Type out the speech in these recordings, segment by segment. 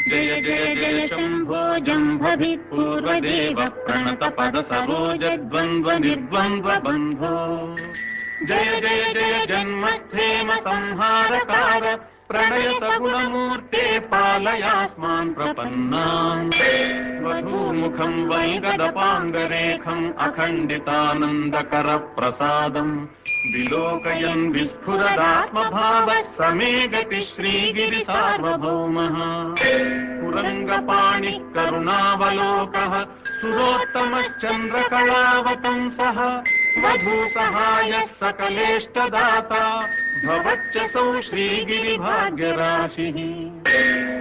जय जय जय शम्भो जम्भभिः पूर्वदेव प्रणतपद सरोजद्वन्द्व निर्द्वन्द्व बन्धो जय जय जय जन्मस्थेम संहारकार प्रणय सगुणमूर्ते पालयास्मान् प्रपन्नान् वधूमुखं वैगदपाङ्गरेखम् अखण्डितानन्दकर प्रसादम् विलोकयन् विस्फुरदात्मभावः समे गति श्रीगिरिसार्वभौमः पुरङ्गपाणिः करुणावलोकः सुरोत्तमश्चन्द्रकलावतंसः वधूसहायः सकलेष्टदाता भवच्चसौ श्रीगिरिभाग्यराशिः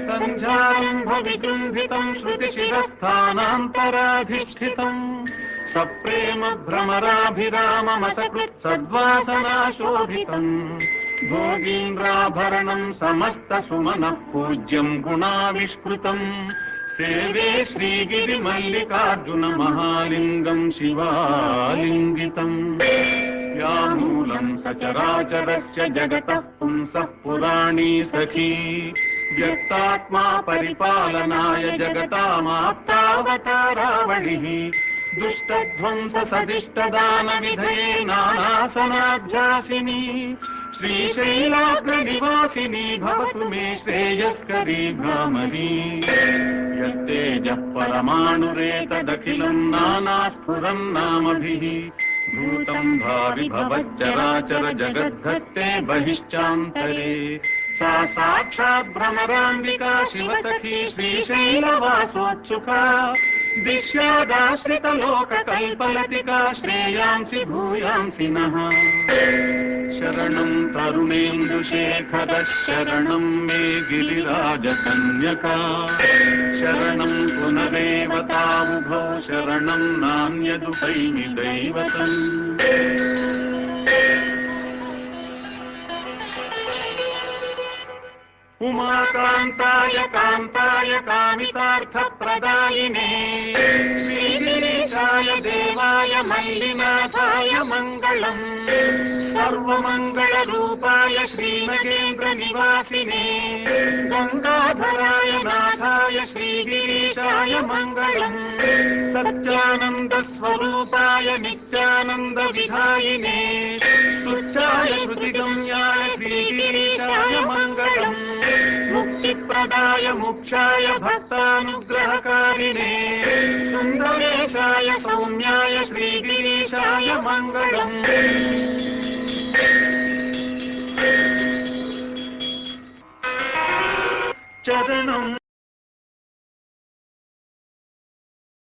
सन्ध्यारम्भविजृम्भितम् श्रुतिशिरस्थानान्तराधिष्ठितम् सप्रेम भ्रमराभिराममसकृत् सद्वासनाशोभितम् भोगीन्द्राभरणम् समस्तसुमनः पूज्यम् गुणाविष्कृतम् सेवे श्रीगिरिमल्लिकार्जुनमहालिङ्गम् शिवालिङ्गितम् व्यामूलम् सचराचरस्य जगतः पुंसः पुराणी सखी व्यक्तात्मा परिपालनाय जगतामाप्तावतारावलिः दुष्टध्वंस सदिष्टदानविधये नानासनाध्यासिनी श्रीशैलाग्रनिवासिनी भवतु मे श्रेयस्करी भ्रामरी यत्तेजः परमाणुरेतदखिलम् नानास्फुरन्नामभिः भूतम् भावि भवच्चराचर जगद्धत्ते बहिश्चान्तरे सा साक्षात् भ्रमराम्बिका शिवसखी श्रीशैलवासोत्सुका दिश्यादाश्रितलोककल्पलतिका श्रेयांसि भूयांसि नः शरणम् तरुणेन्दुशेखरः शरणम् मे गिरिराजकन्यका शरणम् पुनरेव तावुभौ शरणम् नान्यदुपैमि दैवतम् उमाकान्ताय कान्ताय कामितार्थप्रदायिने श्रीगिरीशाय देवाय मल्लिनाथाय मङ्गलम् सर्वमङ्गलरूपाय श्रीमगेन्द्रनिवासिने गङ्गाधराय नाथाय श्रीगिरीशाय मङ्गलम् सच्चानन्दस्वरूपाय नित्यानन्दविधायिने स्तुत्याय कृतिगम्याय श्रीगिरीशाय मङ्गलम् मुक्तिप्रदाय मोक्षाय भक्तानुग्रहकारिणे सुन्दरेशाय सौम्याय श्रीगिरीशाय मङ्गलम् चरणम्